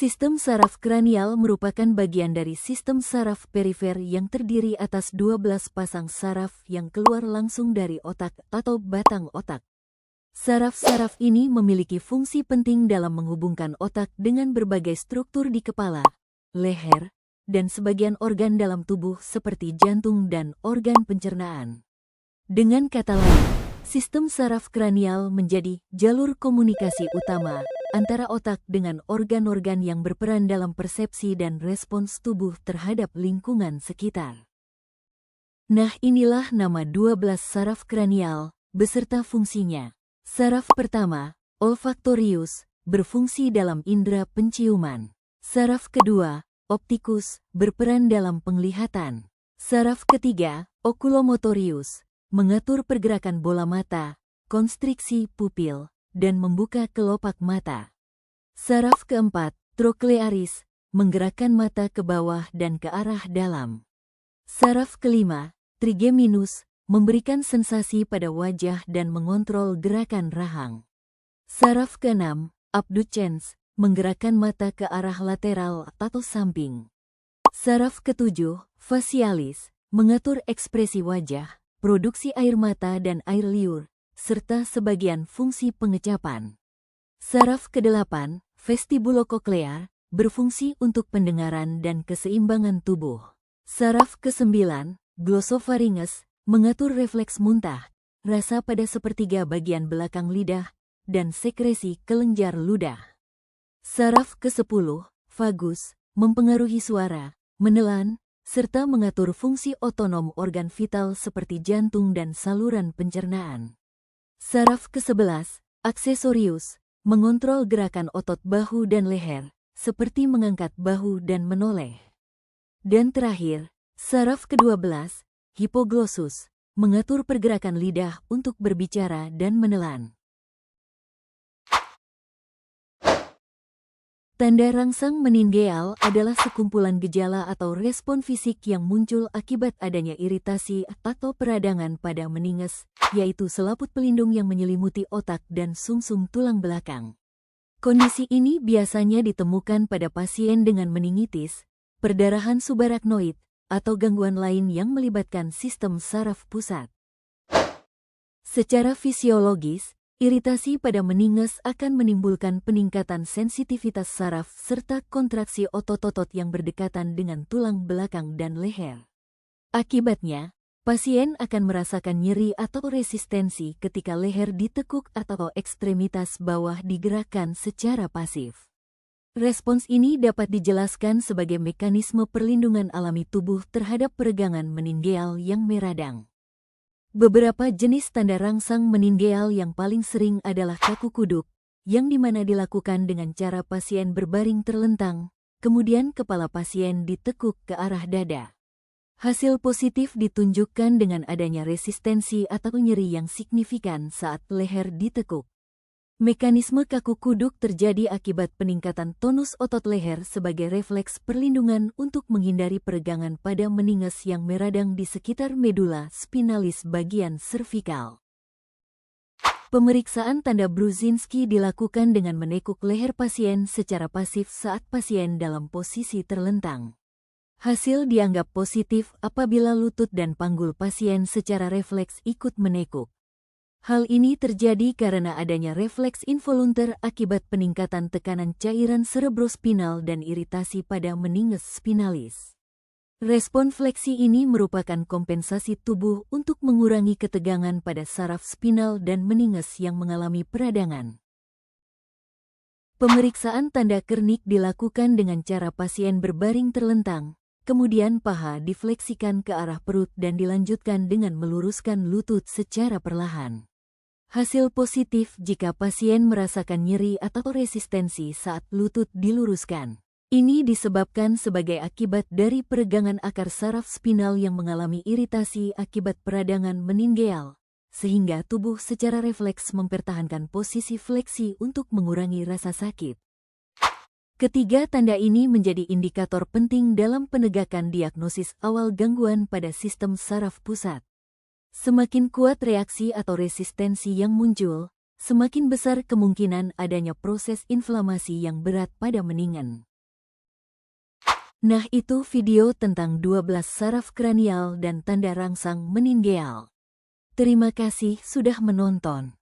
Sistem saraf kranial merupakan bagian dari sistem saraf perifer yang terdiri atas 12 pasang saraf yang keluar langsung dari otak atau batang otak. Saraf-saraf ini memiliki fungsi penting dalam menghubungkan otak dengan berbagai struktur di kepala, leher, dan sebagian organ dalam tubuh seperti jantung dan organ pencernaan. Dengan kata lain, sistem saraf kranial menjadi jalur komunikasi utama antara otak dengan organ-organ yang berperan dalam persepsi dan respons tubuh terhadap lingkungan sekitar. Nah, inilah nama 12 saraf kranial beserta fungsinya. Saraf pertama, olfaktorius, berfungsi dalam indera penciuman. Saraf kedua, optikus, berperan dalam penglihatan. Saraf ketiga, okulomotorius, mengatur pergerakan bola mata, konstriksi pupil, dan membuka kelopak mata. Saraf keempat, troklearis, menggerakkan mata ke bawah dan ke arah dalam. Saraf kelima, trigeminus, memberikan sensasi pada wajah dan mengontrol gerakan rahang. Saraf keenam, abducens, menggerakkan mata ke arah lateral atau samping. Saraf ketujuh, facialis, mengatur ekspresi wajah, produksi air mata dan air liur, serta sebagian fungsi pengecapan. Saraf kedelapan, vestibulokoklear, berfungsi untuk pendengaran dan keseimbangan tubuh. Saraf kesembilan, glosopharynges, mengatur refleks muntah, rasa pada sepertiga bagian belakang lidah, dan sekresi kelenjar ludah. Saraf ke-10, vagus, mempengaruhi suara, menelan, serta mengatur fungsi otonom organ vital seperti jantung dan saluran pencernaan. Saraf ke-11, aksesorius, mengontrol gerakan otot bahu dan leher, seperti mengangkat bahu dan menoleh. Dan terakhir, saraf ke-12, hipoglossus, mengatur pergerakan lidah untuk berbicara dan menelan. Tanda rangsang meningeal adalah sekumpulan gejala atau respon fisik yang muncul akibat adanya iritasi atau peradangan pada meninges, yaitu selaput pelindung yang menyelimuti otak dan sumsum tulang belakang. Kondisi ini biasanya ditemukan pada pasien dengan meningitis, perdarahan subarachnoid, atau gangguan lain yang melibatkan sistem saraf pusat. Secara fisiologis, iritasi pada meninges akan menimbulkan peningkatan sensitivitas saraf serta kontraksi otot-otot yang berdekatan dengan tulang belakang dan leher. Akibatnya, pasien akan merasakan nyeri atau resistensi ketika leher ditekuk atau ekstremitas bawah digerakkan secara pasif. Respons ini dapat dijelaskan sebagai mekanisme perlindungan alami tubuh terhadap peregangan meningeal yang meradang. Beberapa jenis tanda rangsang meningeal yang paling sering adalah kaku kuduk, yang dimana dilakukan dengan cara pasien berbaring terlentang, kemudian kepala pasien ditekuk ke arah dada. Hasil positif ditunjukkan dengan adanya resistensi atau nyeri yang signifikan saat leher ditekuk. Mekanisme kaku kuduk terjadi akibat peningkatan tonus otot leher sebagai refleks perlindungan untuk menghindari peregangan pada meninges yang meradang di sekitar medula spinalis bagian servikal. Pemeriksaan tanda Brudzinski dilakukan dengan menekuk leher pasien secara pasif saat pasien dalam posisi terlentang. Hasil dianggap positif apabila lutut dan panggul pasien secara refleks ikut menekuk. Hal ini terjadi karena adanya refleks involunter akibat peningkatan tekanan cairan cerebrospinal dan iritasi pada meninges spinalis. Respon fleksi ini merupakan kompensasi tubuh untuk mengurangi ketegangan pada saraf spinal dan meninges yang mengalami peradangan. Pemeriksaan tanda kernik dilakukan dengan cara pasien berbaring terlentang, kemudian paha difleksikan ke arah perut dan dilanjutkan dengan meluruskan lutut secara perlahan. Hasil positif jika pasien merasakan nyeri atau resistensi saat lutut diluruskan. Ini disebabkan sebagai akibat dari peregangan akar saraf spinal yang mengalami iritasi akibat peradangan meningeal, sehingga tubuh secara refleks mempertahankan posisi fleksi untuk mengurangi rasa sakit. Ketiga tanda ini menjadi indikator penting dalam penegakan diagnosis awal gangguan pada sistem saraf pusat. Semakin kuat reaksi atau resistensi yang muncul, semakin besar kemungkinan adanya proses inflamasi yang berat pada meningen. Nah, itu video tentang 12 saraf kranial dan tanda rangsang meningeal. Terima kasih sudah menonton.